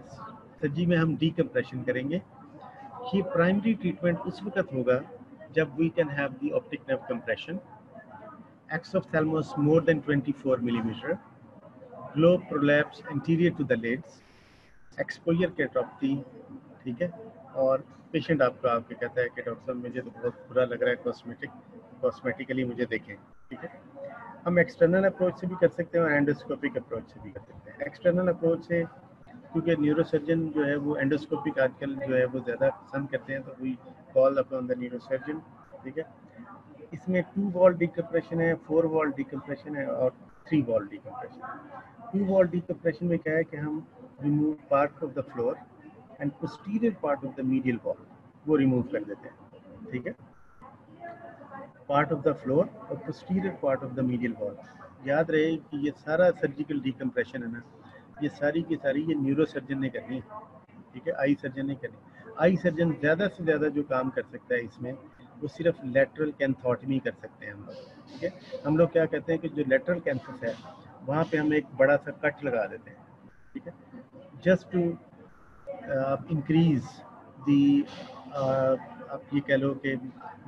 सर्जरी में हम decompression करेंगे. ये प्राइमरी ट्रीटमेंट उस वक्त होगा जब we can have the optic nerve compression, exophthalmos more than 24 millimeter, globe prolapse anterior to the lids, exposure keratopathy, ठीक है. और पेशेंट आपको आके कहता है कि डॉक्टर साहब मुझे तो बहुत बुरा लग रहा है, कॉस्मेटिकली मुझे देखें, ठीक है. हम एक्सटर्नल अप्रोच से भी कर सकते हैं और एंडोस्कोपिक अप्रोच से भी कर सकते हैं. एक्सटर्नल अप्रोच से क्योंकि न्यूरोसर्जन जो है वो एंडोस्कोपिक आजकल जो है वो ज़्यादा पसंद करते हैं, तो we call upon the neurosurgeon, ठीक है. इसमें 2 वॉल डिकम्प्रेशन है, 4 वॉल डिकम्प्रेशन है और 3 वॉल डिकम्प्रेशन. 2 वॉल डिकम्प्रेशन में क्या है कि हम remove part of the floor and posterior part of the medial wall वो रिमूव कर देते हैं, ठीक है. पार्ट ऑफ द फ्लोर और posterior part of the medial wall. याद रहे कि ये सारा सर्जिकल डिकम्प्रेशन है ना, ये सारी की सारी ये न्यूरोसर्जन ने करनी है, ठीक है. आई सर्जन ने करनी. आई सर्जन ज़्यादा से ज़्यादा जो काम कर सकता है इसमें वो सिर्फ लेटरल कैंथोटमी कर सकते हैं हम लोग, ठीक है. हम लोग क्या कहते हैं कि जो लेटरल कैंसस है वहाँ पे हम एक बड़ा सा कट लगा देते हैं, ठीक है, जस्ट टू इंक्रीज दी आप ये कह लो कि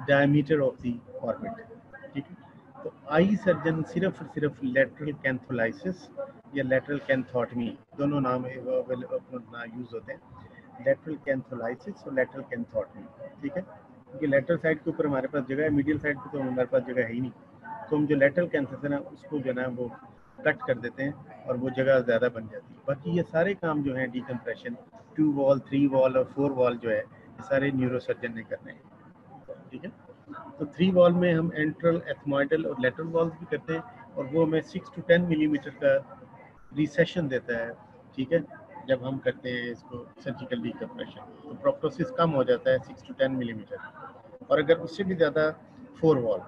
डायमीटर ऑफ दी ऑर्बिट, ठीक है. तो आई सर्जन सिर्फ और सिर्फ लेटरल कैंथोलाइसिस या लेटरल कैंथोटमी दोनों नाम यूज़ होते हैं. लेटरल कैंथोलाइसिस और लेटरल कैंथोटमी, ठीक है. क्योंकि लेटरल साइड के ऊपर हमारे पास जगह है, मीडियल साइड पे तो हमारे पास जगह है ही नहीं, तो हम जो लेटरल कैंसर है ना उसको जो है वो कट कर देते हैं और वो जगह ज़्यादा बन जाती है. बाकी ये सारे काम जो हैं डिकम्प्रेशन 2 वॉल 3 वॉल और 4 वॉल जो है ये सारे न्यूरोसर्जन ने करने हैं, ठीक है. तो 3 वॉल में हम एंट्रल, एथमॉइडल और लेटरल वॉल्स भी करते हैं और वो हमें 6 to 10 मिलीमीटर का रिसेशन देता है, ठीक है. जब हम करते हैं इसको सर्जिकल डिकम्प्रेशन तो प्रोप्टोसिस कम हो जाता है 6 to 10 मिलीमीटर. और अगर उससे भी ज़्यादा 4 वॉल,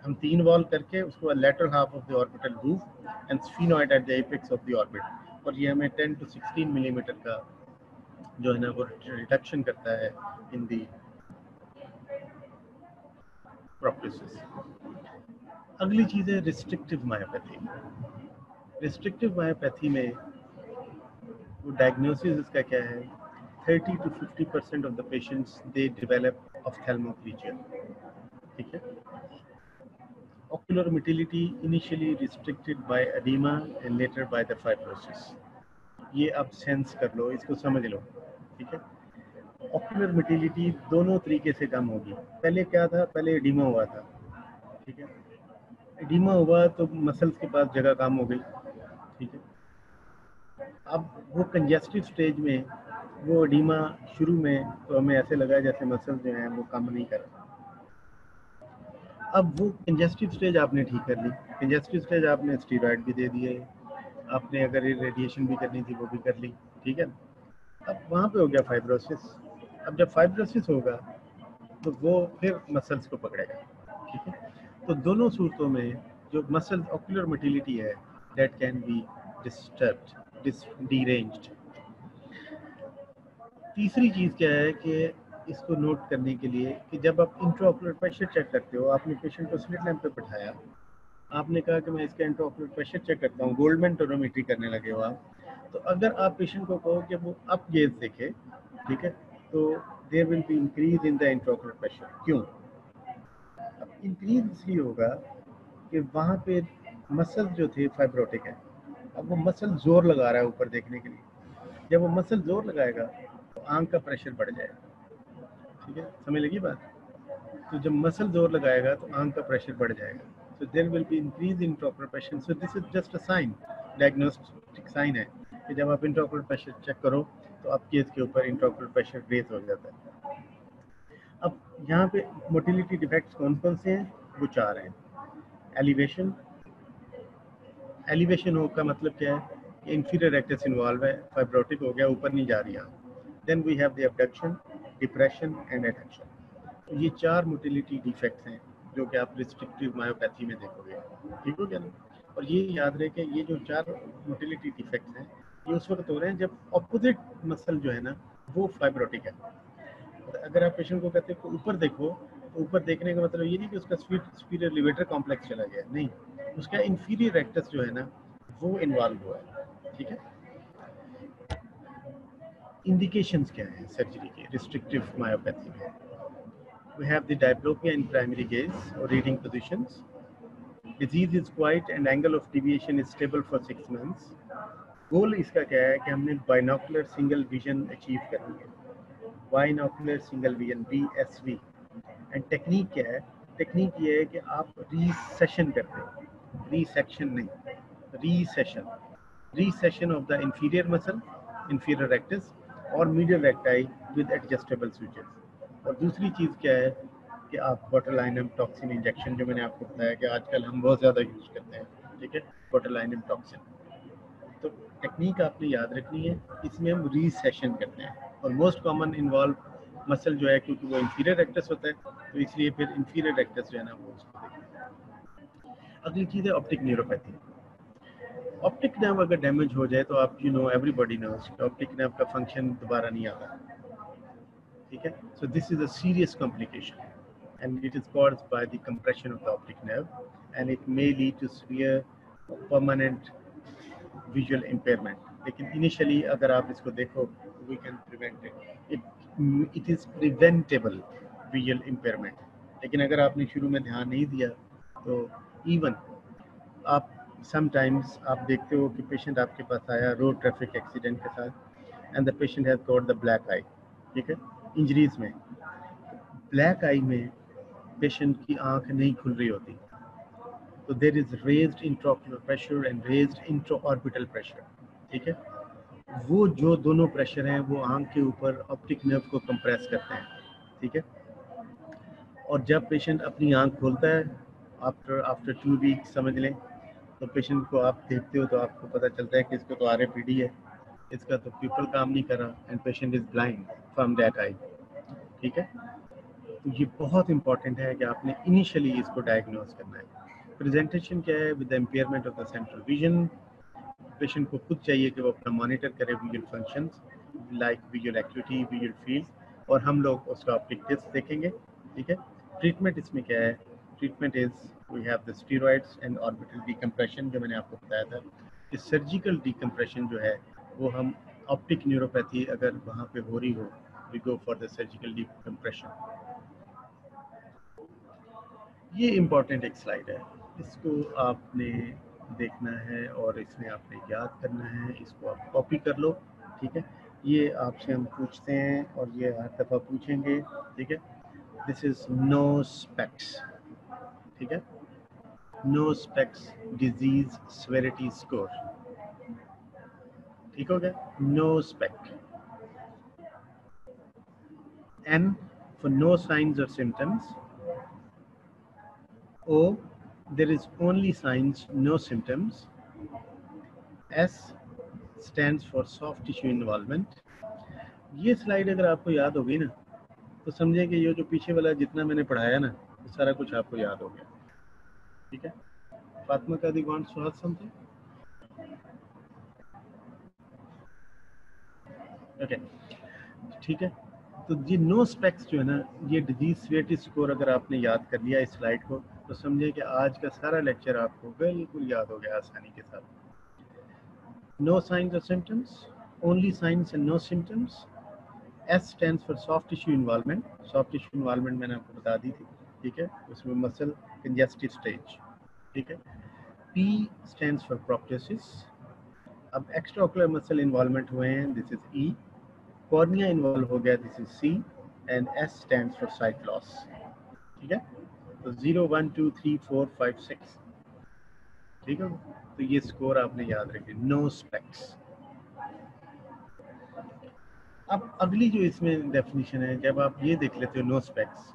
हम 3 वॉल करके उसको lateral half of the orbital roof and sphenoid at the apex of the orbit, और ये हमें 10 to 16 मिलीमीटर का जो है ना वो रिडक्शन करता है इन दी प्रोप्टोसिस. अगली चीज़ है रिस्ट्रिक्टिव मायोपैथी. रिस्ट्रिक्टिव मायोपैथी में वो डायग्नोसिस इसका क्या है? 30 to 50% of the patients they develop ophthalmoplegia, ठीक है. Ocular motility initially restricted by edema and later by the fibrosis. ये आप सेंस कर लो, इसको समझ लो, ठीक है. ऑक्यूलर मोटिलिटी दोनों तरीके से कम होगी. पहले क्या था? पहले एडिमा हुआ था, ठीक है. एडिमा हुआ तो मसल्स के पास जगह कम हो गई, ठीक है. अब वो कंजेस्टिव स्टेज में वो एडिमा शुरू में तो हमें ऐसे लगा जैसे मसल्स जो हैं वो काम नहीं कर रहे. अब वो कंजेस्टिव स्टेज आपने ठीक कर ली, कंजेस्टिव स्टेज आपने स्टीरॉयड भी दे दिए, आपने अगर रेडिएशन भी करनी थी वो भी कर ली, ठीक है. अब वहाँ पे हो गया फाइब्रोसिस. अब जब फाइब्रोसिस होगा तो वो फिर मसल्स को पकड़ेगा, ठीक है. तो दोनों सूरतों में जो मसल ऑक्यूलर मोटिलिटी है दैट कैन बी डिस्टर्ब्ड, डीरेंज्ड. तीसरी चीज़ क्या है कि इसको नोट करने के लिए कि जब आप इंट्राऑक्यूलर प्रेशर चेक करते हो, आपने पेशेंट को स्लिट लैंप पे बिठाया, आपने कहा कि मैं इसका इंट्राऑक्यूलर प्रेशर चेक करता हूँ, गोल्डमैन टोनोमेट्री करने लगे हो आप, तो अगर आप पेशेंट को कहो कि वो अप गेज देखे, ठीक है, तो there will be increase in the intraocular pressure. क्यों? अब इंक्रीज इसलिए होगा कि वहाँ पे मसल जो थे फाइब्रोटिक है, अब वो मसल जोर लगा रहा है ऊपर देखने के लिए. जब वो मसल जोर लगाएगा तो आंख का प्रेशर बढ़ जाएगा, ठीक है. समझ लगी बात? तो जब मसल जोर लगाएगा तो आंख का प्रेशर बढ़ जाएगा. So there will be increase in intraocular pressure. So this is just a sign, diagnostic sign है कि जब आप इंट्राऑक्यूलर प्रेशर चेक करो तो आपके इसके ऊपर इंट्राऑक्यूलर प्रेशर रेज हो जाता है. अब यहाँ पे मोटिलिटी डिफेक्ट्स कौन कौन से हैं? वो 4 हैं. एलिवेशन. एलिवेशन हो का मतलब क्या है? इंफीरियर रेक्टस इन्वॉल्व है, फाइब्रोटिक हो गया, ऊपर नहीं जा रही आंख. Then we have the abduction, depression and adduction. तो ये 4 मोटिलिटी डिफेक्ट्स हैं जो कि आप रिस्ट्रिक्टिव मायोपैथी में देखोगे, ठीक हो गया ना. और ये याद रहे कि ये जो 4 मोटिलिटी डिफेक्ट्स हैं ये उस वक्त हो रहे हैं जब ऑपोजिट मसल जो है ना वो फाइब्रोटिक है। अगर आप पेशेंट को कहते हैं कि ऊपर देखो, तो ऊपर देखने का मतलब ये नहीं कि उसका सुपीरियर लिवेटर कॉम्प्लेक्स चला गया, नहीं, उसका इंफीरियर रेक्टस जो है ना वो इन्वॉल्व हुआ है। ठीक है, इंडिकेशंस क्या है सर्जरी के रिस्ट्रिक्टिव मायोपैथी में? We have the diplopia in primary gaze or reading positions. Disease is quiet and angle of deviation is stable for 6 months. गोल इसका क्या है कि हमने बाइनोकुलर सिंगल विजन अचीव करनी है, binocular single vision BSV। And technique क्या है? Technique ये है कि आप रीसेशन करते हैं, रीसेक्शन नहीं, recession, recession of the inferior muscle, inferior rectus और मीडियल रेक्टाई विद एडजस्टेबल स्विचेस। और दूसरी चीज़ क्या है कि आप बोटुलिनम टॉक्सिन इंजेक्शन, जो मैंने आपको बताया कि आजकल हम बहुत ज़्यादा यूज़ करते हैं, ठीक है, बोटुलिनम टॉक्सिन। तो टेक्निक आपने याद रखनी है, इसमें हम रीसेशन करते हैं और मोस्ट कॉमन इन्वॉल्व मसल जो है, क्योंकि वो इंफीरियर रेक्टस होता है, तो इसलिए फिर इंफीरियर रेक्टस जो है ना वो उसको देखते हैं। अगली चीज़ है ऑप्टिक न्यूरोपैथी। ऑप्टिक नर्व अगर डैमेज हो जाए तो आप एवरीबॉडी नोस ऑप्टिक नर्व का फंक्शन दोबारा नहीं आता। ठीक है, सो this is a serious complication and it is caused by the compression of the optic nerve and it may lead to severe permanent visual impairment. लेकिन इनिशियली अगर आप इसको देखो, we can prevent it is preventable visual impairment। लेकिन अगर आपने शुरू में ध्यान नहीं दिया तो इवन आप समटाइम्स आप देखते हो कि पेशेंट आपके पास आया रोड ट्रैफिक एक्सीडेंट के साथ and the patient has got the black eye. ठीक है, इंजरीज में ब्लैक आई में पेशेंट की आंख नहीं खुल रही होती, तो there is raised intraocular pressure and raised intraorbital pressure. ठीक है, वो जो दोनों प्रेशर हैं वो आंख के ऊपर ऑप्टिक नर्व को कंप्रेस करते हैं। ठीक है, और जब पेशेंट अपनी आंख खोलता है आफ्टर 2 वीक्स समझ लें, तो पेशेंट को आप देखते हो तो आपको पता चलता है कि इसको तो RAPD है, इसका तो प्यूपल काम नहीं कर रहा and patient is blind from that I. ठीक है, तो ये बहुत इंपॉर्टेंट है कि आपने इनिशियली इसको डायग्नोज करना है। प्रेजेंटेशन क्या है? With the impairment of the central vision. Patient को खुद चाहिए कि वो अपना मॉनिटर करे visual functions like visual activity, visual field, और हम लोग उसका ऑप्टिक टेस्ट देखेंगे। ठीक है, ट्रीटमेंट इसमें क्या है? Treatment is we have the steroids and orbital decompression, जो मैंने आपको बताया था कि सर्जिकल डिकम्प्रेशन जो है वो हम ऑप्टिक न्यूरोपैथी अगर वहाँ पे हो रही हो, we go for the surgical decompression. ये इम्पॉर्टेंट एक स्लाइड है, इसको आपने देखना है और इसमें आपने याद करना है, इसको आप कॉपी कर लो। ठीक है, ये आपसे हम पूछते हैं और ये हर दफ़ा पूछेंगे। ठीक है, दिस इज नो स्पेक्स। ठीक है, no specs disease severity score. ठीक हो गया, no specs. N for no signs or symptoms. O, there is only signs, no symptoms. S stands for soft tissue involvement. ये स्लाइड अगर आपको याद होगी ना तो समझे कि ये जो पीछे वाला जितना मैंने पढ़ाया ना वो सारा कुछ आपको याद हो गया। ठीक है, Fatima Qadi wants to ask something? Okay, ठीक है, तो ये नो स्पेक्स जो है ना, ये डिजीज सेवेरिटी स्कोर अगर आपने याद कर लिया इस स्लाइड को तो समझे कि आज का सारा लेक्चर आपको बिल्कुल याद हो गया आसानी के साथ। नो साइंस और symptoms, only signs and no symptoms. S stands for soft tissue involvement. Soft tissue involvement मैंने आपको बता दी थी। ठीक है, उसमें मसल congestive stage। ठीक है, P stands for proptosis। अब extraocular muscle involvement हुए हैं, this is E। cornea involve हो गया, this is C। and S stands for sight loss। ठीक है, तो 0 1 2 3 4 5 6। ठीक है, तो ये स्कोर आपने याद रखे, नो स्पेक्स। अब अगली जो इसमें डेफिनेशन है, जब आप ये देख लेते हो नो स्पेक्स,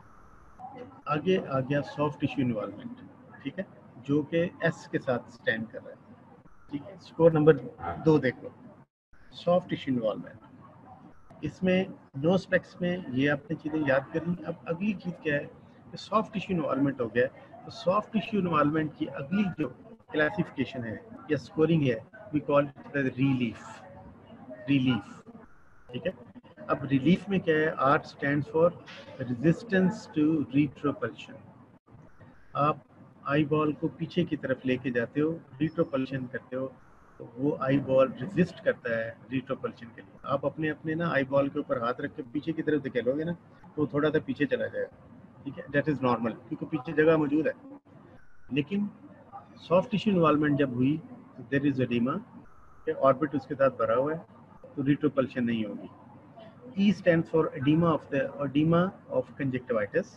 आगे आ गया सॉफ्ट टिश्यू इन्वॉल्वमेंट। ठीक है, जो कि S के साथ स्टैंड कर रहा है। ठीक है, स्कोर नंबर 2 देख लो, सॉफ्ट टिश्यू इन्वॉल्वमेंट। इसमें नो स्पेक्स में ये आपने चीज़ें याद कर ली। अब अगली चीज़ क्या है कि सॉफ्ट टिश्यू इन्वॉल्वमेंट हो गया, तो सॉफ्ट टिश्यू इन्वॉल्वमेंट की अगली जो क्लासिफिकेशन है या स्कोरिंग है, we call it the relief. Relief, ठीक है। अब रिलीफ में क्या है, R stands for resistance to retropulsion. आप आई बॉल को पीछे की तरफ लेके जाते हो, रिट्रोपल्शन करते हो, तो वो आई बॉल रेजिस्ट करता है रिट्रोपल्शन के लिए। आप अपने अपने ना आई बॉल के ऊपर हाथ रख के पीछे की तरफ धकेलोगे ना, तो थोड़ा सा पीछे चला जाएगा, ठीक है, दैट इज नॉर्मल, क्योंकि पीछे जगह मौजूद है। लेकिन सॉफ्ट टिश्यू इन्वॉल्वमेंट जब हुई तो देयर इज एडिमा, ऑर्बिट उसके साथ भरा हुआ है, तो रिट्रोपल्शन नहीं होगी। E stands for edema of conjunctivitis.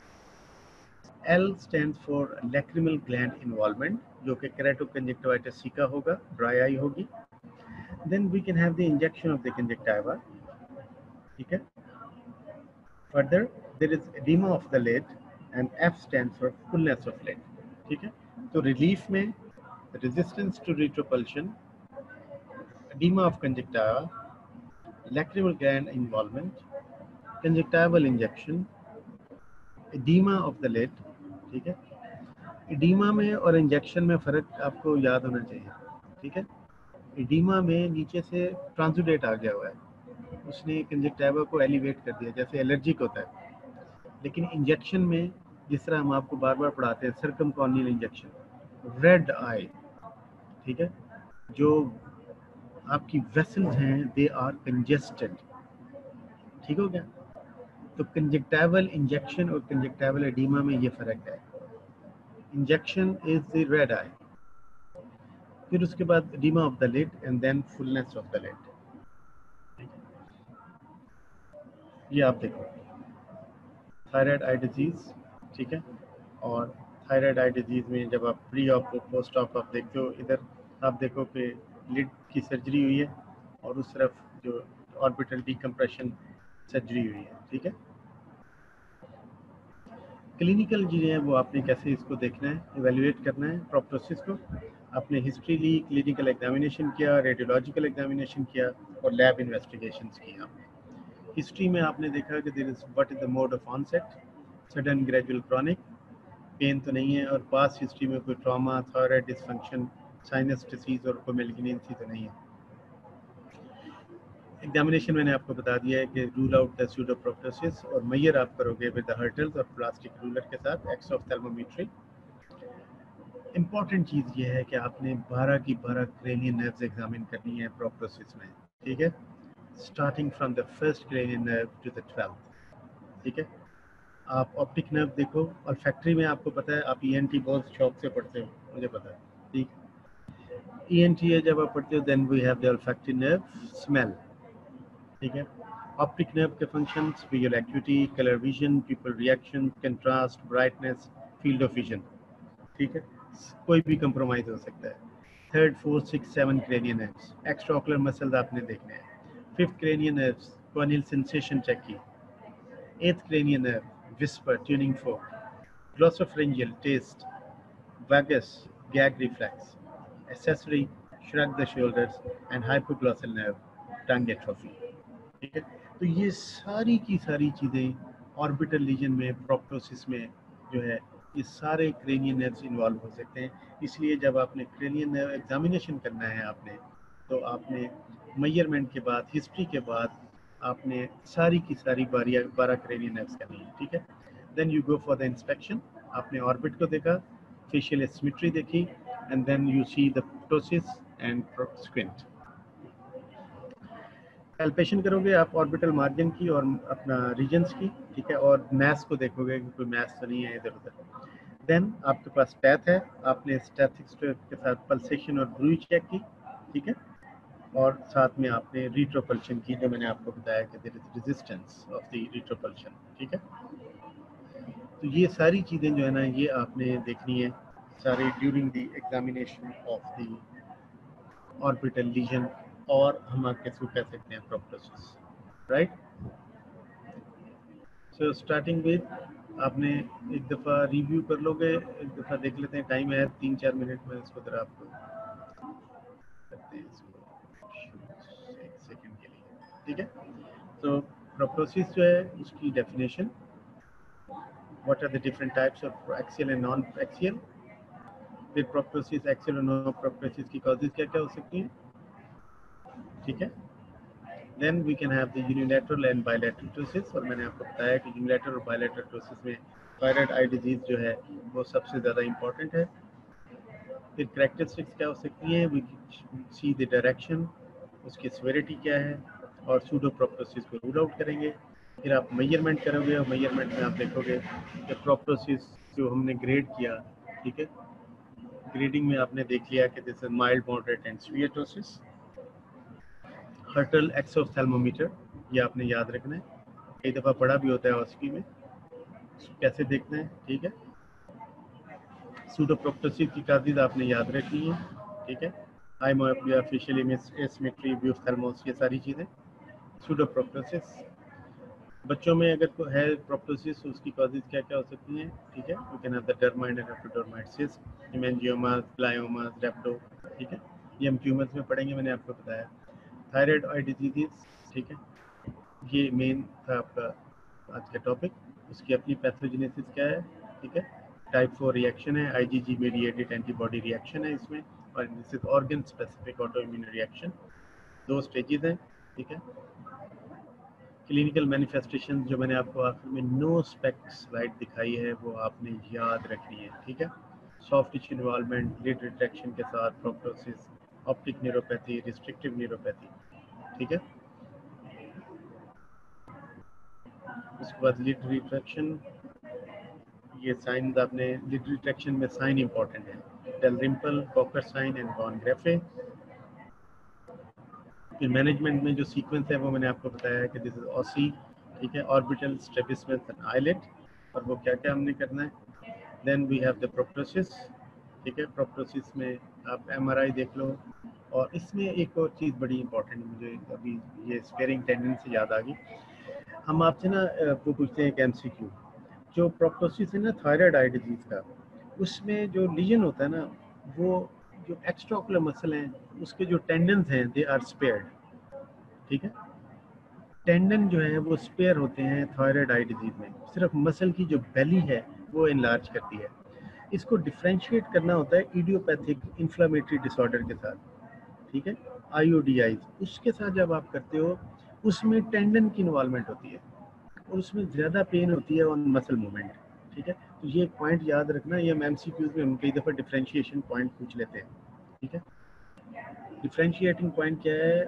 L stands for lacrimal gland involvement, जो कि keratoconjunctivitis का होगा, dry eye होगी. Then we can have the injection of the conjunctiva, ठीक है. Further, there is edema of the lid, and F stands for fullness of lid, ठीक है. तो relief में resistance to retropulsion, edema of conjunctiva, lacrimal gland involvement, conjunctival injection, edema of the lid, ठीक है. Edema में और injection में फ़र्क आपको याद होना चाहिए, ठीक है। एडीमा में नीचे से ट्रांसुडेट आ गया हुआ है, उसने कंजक्टिवा को एलिवेट कर दिया, जैसे एलर्जिक होता है। लेकिन इंजेक्शन में, जिस तरह हम आपको बार बार पढ़ाते हैं, सर्कमकॉर्नियल इंजेक्शन, रेड आई, ठीक है, जो आपकी वेसल्स हैं दे आर कंजेस्टेड, ठीक हो गया। तो कंजक्टिवल इंजेक्शन और कंजक्टिवल एडीमा में ये फ़र्क है। Injection is the red eye, फिर उसके बाद oedema of the lid and then fullness of the lid. ये आप देखो थायराइड आई डिजीज, ठीक है। और थायराइड आई डिजीज में जब आप प्री ऑप पोस्ट ऑप आप देखते हो, इधर आप देखो कि लिड की सर्जरी हुई है और उस तरफ जो ऑर्बिटल डिकम्प्रेशन सर्जरी हुई है, ठीक है। क्लिनिकल चीज़ें हैं वो आपने कैसे इसको देखना है, इवेल्युएट करना है प्रोप्टोसिस को। आपने हिस्ट्री ली, क्लिनिकल एग्जामिनेशन किया, रेडियोलॉजिकल एग्जामिनेशन किया और लैब इन्वेस्टिगेशंस की आपने। हिस्ट्री में आपने देखा कि there is what is the mode of onset, sudden gradual chronic, pain तो नहीं है, और पास्ट हिस्ट्री में कोई trauma, thyroid dysfunction, sinus disease और कोई मेलिग्नेंसी तो नहीं है। एग्जामिनेशन मैंने आपको बता दिया है कि रूल आउट द स्यूडोप्रोप्टोसिस, और मेजर आप करोगे विद द हर्टल्स और प्लास्टिक रूलर के साथ, एक्सोफ्थेल्मोमेट्री। इंपॉर्टेंट चीज़ ये है कि आपने 12 की 12 क्रेनियन नर्व्स एग्जामिन करनी है प्रोप्टोसिस में, ठीक है, starting from the first cranial nerve to the 12th, ठीक है। आप ऑप्टिक नर्व देखो, और फैक्ट्री में आपको पता है, आप ईएनटी बहुत शौक से पढ़ते हो, मुझे पता है, ठीक। ईएनटी है जब आप पढ़ते हो, then we have the olfactory nerve, smell, ठीक है। ऑप्टिक नर्व के functions, visual acuity, colour vision, pupil reaction, contrast, brightness, field of vision, ठीक है, कोई भी कंप्रोमाइज हो सकता है। 3rd, 4th, 6th, 7th cranium nerves, extraocular muscles आपने देखने हैं। 5th cranial nerves, corneal sensation check की। 8th cranial nerve, whisper, tuning fork, glossopharyngeal, test, vagus, gag reflex, accessory, shrug the shoulders, and hypoglossal nerve, tongue atrophy, ठीक है। तो ये सारी की सारी चीज़ें ऑर्बिटल लीजन में, प्रोप्टोसिस में जो है, ये सारे क्रेनियन नर्व्स इन्वॉल्व हो सकते हैं। इसलिए जब आपने क्रेनियन नर्व एग्जामिनेशन करना है आपने, तो आपने मेजरमेंट के बाद, हिस्ट्री के बाद, आपने सारी की सारी 12 क्रेनियन नर्व्स करनी है, ठीक है। Then you go for the inspection. आपने ऑर्बिट को देखा, फेशियल सिमेट्री देखी, and then you see the proptosis and squint. Palpation करोगे आप ऑर्बिटल मार्जिन की और अपना रीजन्स की, ठीक है, और मैस को देखोगे कि कोई मैस तो नहीं है इधर उधर। देन आपके पास स्टैथ है, आपने स्टैथिक स्ट्रेप के साथ पल्सेशन और ब्रूइज चेक की, ठीक है, और साथ में आपने रिट्रोपल्शन की, जो मैंने आपको बताया कि there is resistance of the retropulsion, ठीक है। तो ये सारी चीज़ें जो है ना, ये आपने देखनी है सारी during the examination of the orbital lesion, और हम आपके इसको कह सकते हैं proptosis, right. So starting with, आपने एक दफ़ा रिव्यू कर लोगे, एक दफ़ा देख लेते हैं, टाइम है 3-4 मिनट में, इसको ज़रा आपको करते हैं इसको एक सेकंड के लिए, ठीक है। तो प्रोप्टोसिस जो है, उसकी definition, what are the different types of axial and non axial, फिर प्रोप्टोसिस, एक्सियल और नॉन प्रोप्टोसिस की कॉजेज क्या क्या हो सकती हैं, ठीक है। Then we can have the unilateral and bilateral ptosis, और मैंने आपको बताया कि यूनिलैटरल और बायलैटरल टोसिस में थायराइड आई डिजीज़ जो है वो सबसे ज़्यादा इंपॉर्टेंट है। फिर कैरेक्टरिस्टिक्स क्या हो सकती हैं, वी सी द डायरेक्शन, उसकी सिविरिटी क्या है, और सूडोप्रोप्टोसिस को रूल आउट करेंगे। फिर आप मेजरमेंट करोगे और मेजरमेंट में आप देखोगे कि प्रोप्टोसिस जो हमने ग्रेड किया, ठीक है, ग्रेडिंग में आपने देख लिया कि this is mild, moderate and severe ptosis. Hertel exophthalmometer, ये आपने याद रखना है, कई दफ़ा पढ़ा भी होता है ऑस्की में, कैसे देखते हैं, ठीक है। सूडोप्रोप्टोसिस की काजिज आपने याद रखनी है, ठीक है। हाइमोएपिया, फेशियल एसिमेट्री, ब्यूफथैल्मोस, ये सारी चीज़ें सूडोप्रोप्टोसिस। बच्चों में अगर कोई है प्रोप्टोसिस, उसकी कॉजेज क्या क्या हो सकती हैं, ठीक है। You can have the dermoid and epidermoid cyst, haemangiomas, gliomas, रेप्टो, ठीक है। ये हम ट्यूमर्स में पढ़ेंगे, मैंने आपको बताया। थायराइड आई डिजीज, ठीक है, ये मेन था आपका आज का टॉपिक। उसकी अपनी पैथोजेनेसिस क्या है, ठीक है। टाइप 4 रिएक्शन है, आईजीजी मीडिएटेड एंटीबॉडी रिएक्शन है इसमें, और this is organ specific auto immune reaction. 2 stages हैं, ठीक है। क्लिनिकल मैनिफेस्टेशन जो मैंने आपको आखिर में नो स्पेक्ट स्लाइड दिखाई है वो आपने याद रखनी है, ठीक है। Soft tissue involvement, lid retraction के साथ proptosis, optic neuropathy, restrictive neuropathy, ठीक है। उसके बाद लिड रिट्रैक्शन, ये साइन आपने, लिड रिट्रैक्शन में साइन इंपॉर्टेंट है, Dalrymple, Kocher sign and von Graefe. फिर मैनेजमेंट में जो सीक्वेंस है वो मैंने आपको बताया है कि दिस इज ऑसी, ठीक है, ऑर्बिटल, स्ट्रेबिस्मस एंड आइलेट, और वो क्या क्या हमने करना है। Then we have the proptosis, ठीक है। प्रोप्टोसिस में आप एमआरआई देख लो, और इसमें एक और चीज़ बड़ी इंपॉर्टेंट मुझे अभी ये स्पेयरिंग टेंडेंसी याद आ गई। हम आपसे ना वो पूछते हैं एक एमसीक्यू, जो प्रोप्टोसिस है ना थायराइड आई डिजीज़ का, उसमें जो लीजन होता है ना, वो जो एक्स्ट्राओकुलर मसल हैं उसके जो टेंडन्स हैं दे आर स्पेयर्ड, ठीक है। टेंडन जो है वो स्पेयर होते हैं थायराइड आई डिजीज में, सिर्फ मसल की जो बेली है वो इनलार्ज करती है। इसको डिफ्रेंशिएट करना होता है इडियोपैथिक इन्फ्लामेटरी डिसऑर्डर के साथ, ठीक है, आईओडीआई, उसके साथ जब आप करते हो उसमें टेंडन की इन्वॉल्वमेंट होती है और उसमें ज़्यादा पेन होती है ऑन मसल मूवमेंट, ठीक है। तो ये पॉइंट याद रखना, ये हम एमसीक्यूज में हम कई दफ़ा डिफ्रेंशिएशन पॉइंट पूछ लेते हैं, ठीक है। डिफ्रेंशिएटिंग पॉइंट क्या है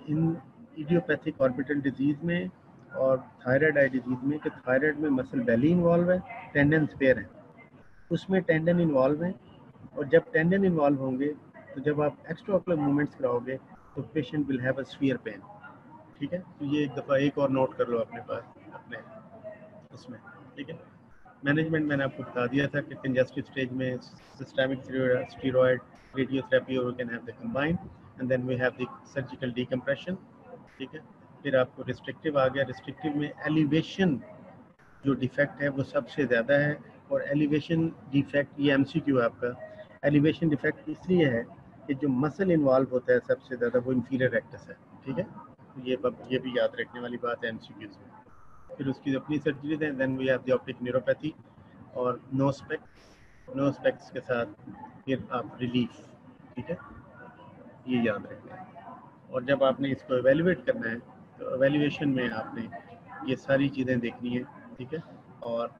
इन इडियोपैथिक ऑर्बिटल डिजीज़ में और थायराइड आई डिजीज़ में, कि थायराइड में मसल बेली इन्वॉल्व है, टेंडन स्पेयर है, उसमें टेंडन इन्वॉल्व है, और जब टेंडन इन्वॉल्व होंगे तो जब आप एक्स्ट्राओकुलर मूवमेंट्स कराओगे तो patient will have a severe pain, ठीक है। तो ये एक दफ़ा एक और नोट कर लो अपने पास अपने उसमें, ठीक है। मैनेजमेंट मैंने आपको बता दिया था कि कंजेस्टिव स्टेज में सिस्टेमिक स्टीरॉयड, रेडियोथेरेपी, और we can have the combine, and then we have the surgical decompression, ठीक है। फिर आपको रिस्ट्रिक्टिव आ गया, रिस्ट्रिक्टिव में एलिवेशन जो डिफेक्ट है वो सबसे ज़्यादा है, और एलिवेशन डिफेक्ट, ये एमसीक्यू है आपका, एलिवेशन डिफेक्ट इसलिए है कि जो मसल इन्वॉल्व होता है सबसे ज़्यादा वो इंफीरियर रेक्टस है, ठीक है। ये भी याद रखने वाली बात है एमसीक्यूज में। फिर उसकी अपनी सर्जरीज हैं, then we have the optic neuropathy और नो स्पेक्स के साथ फिर आप रिलीफ, ठीक है, ये याद रखना है। और जब आपने इसको एवेल्युएट करना है तो एवेल्युएशन में आपने ये सारी चीज़ें देखनी है, ठीक है। और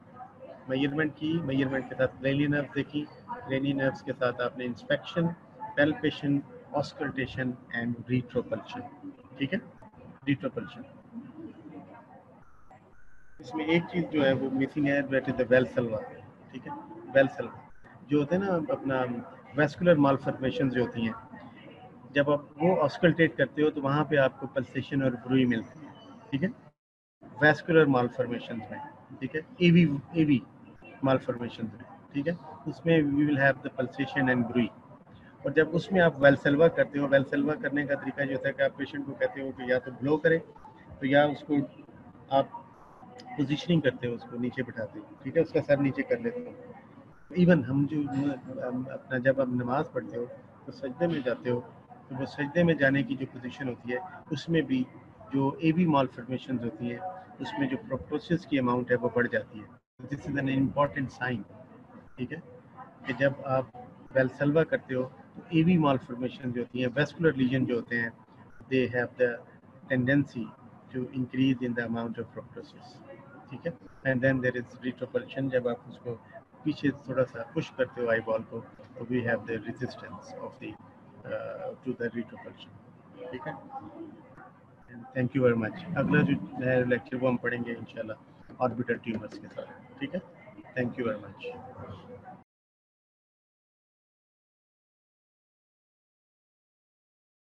मेजरमेंट की, मेजरमेंट के साथ क्रेनी नर्व्स देखी, क्रेनी नर्व्स के साथ आपने इंस्पेक्शन, पैल्पेशन, ऑस्कल्टेशन एंड रिट्रोपल्शन, ठीक है, रिट्रोपल्शन। इसमें एक चीज़ जो है वो मिसिंग है, दैट इज द वेलसेल्वा, ठीक है। वेलसेल्वा जो होते हैं ना अपना वेस्कुलर मालफॉर्मेशन जो होती हैं, जब आप वो ऑस्कल्टेट करते हो तो वहाँ पे आपको पल्सेशन और ब्रूई मिलती है, ठीक है, वेस्कुलर मालफॉर्मेशन में, ठीक है, एवी एवी मालफॉर्मेशन में, ठीक है, उसमें we will have the pulsation and bruit. और जब उसमें आप वेलसेल्वा करते हो, वेलसेल्वा करने का तरीका ये होता है कि आप पेशेंट को कहते हो कि या तो ब्लो करें, तो या उसको आप पोजीशनिंग करते हो, उसको नीचे बिठाते हो, ठीक है, उसका सर नीचे कर लेते हो। इवन हम जो अपना जब आप नमाज पढ़ते हो तो सजदे में जाते हो, तो वो सजदे में जाने की जो पोजीशन होती है उसमें भी जो एवी मालफॉर्मेशन होती है उसमें जो प्रोप्टोसिस की अमाउंट है वो बढ़ जाती है। This is an important sign, ठीक है, कि जब आप वेलसेल्वा करते हो तो एवी मालफॉर्मेशन जो होती है, वेस्कुलर लीजन जो होते हैं, they have the tendency to increase in the amount of proptosis, ठीक है. And then there is retropulsion, जब आप उसको पीछे थोड़ा सा पुश करते हो eyeball को, तो we have the resistance of the to the retropulsion, ठीक है. Thank you very much. अगला जो लेक्चर वो हम पढ़ेंगे इंशाल्लाह ऑर्बिटल ट्यूमर्स के साथ, ठीक है. Thank you very much.